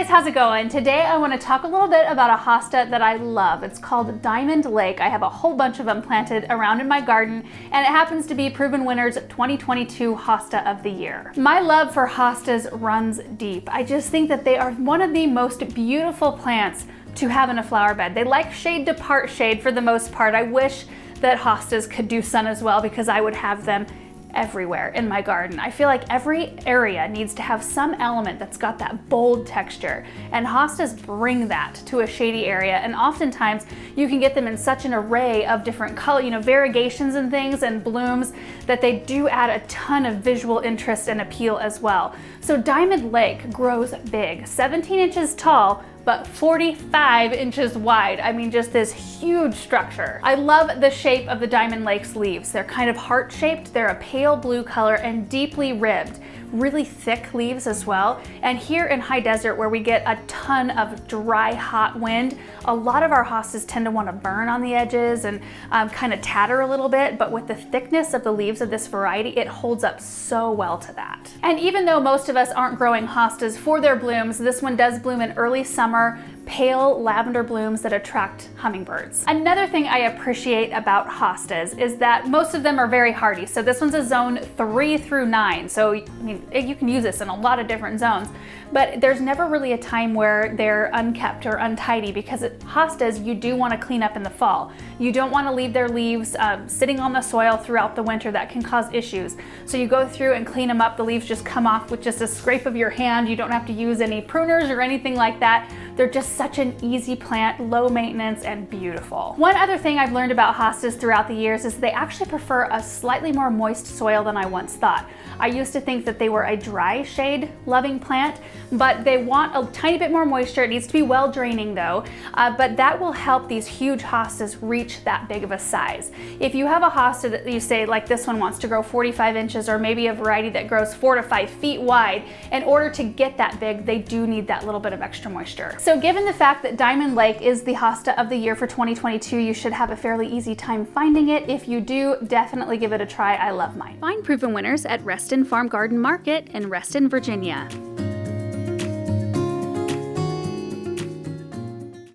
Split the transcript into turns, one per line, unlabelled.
guys, how's it going? Today I want to talk a little bit about a hosta that I love. It's called Diamond Lake. I have a whole bunch of them planted around in my garden, and it happens to be Proven Winners 2022 Hosta of the Year. My love for hostas runs deep. I just think that they are one of the most beautiful plants to have in a flower bed. They like shade to part shade for the most part. I wish that hostas could do sun as well, because I would have them everywhere in my garden. I feel like every area needs to have some element that's got that bold texture, and hostas bring that to a shady area. And oftentimes you can get them in such an array of different color, variegations and things and blooms, that they do add a ton of visual interest and appeal as well. So Diamond Lake grows big, 17 inches tall, but 45 inches wide. I mean, just this huge structure. I love the shape of the Diamond Lake's leaves. They're kind of heart-shaped, they're a pale blue color and deeply ribbed. Really thick leaves as well. And here in high desert, where we get a ton of dry, hot wind, a lot of our hostas tend to want to burn on the edges and kind of tatter a little bit, but with the thickness of the leaves of this variety, it holds up so well to that. And even though most of us aren't growing hostas for their blooms, this one does bloom in early summer, pale lavender blooms that attract hummingbirds. Another thing I appreciate about hostas is that most of them are very hardy. So this one's a zone 3 through 9. So I mean, you can use this in a lot of different zones, but there's never really a time where they're unkept or untidy, because hostas, you do want to clean up in the fall. You don't want to leave their leaves sitting on the soil throughout the winter. That can cause issues. So you go through and clean them up. The leaves just come off with just a scrape of your hand. You don't have to use any pruners or anything like that. They're just such an easy plant, low maintenance, and beautiful. One other thing I've learned about hostas throughout the years is they actually prefer a slightly more moist soil than I once thought. I used to think that they were a dry shade loving plant, but they want a tiny bit more moisture. It needs to be well draining though, but that will help these huge hostas reach that big of a size. If you have a hosta that you say, like this one wants to grow 45 inches, or maybe a variety that grows 4 to 5 feet wide, in order to get that big, they do need that little bit of extra moisture. So given the fact that Diamond Lake is the hosta of the year for 2022, you should have a fairly easy time finding it. If you do, definitely give it a try. I love mine. Find Proven Winners at Reston Farm Garden Market in Reston, Virginia.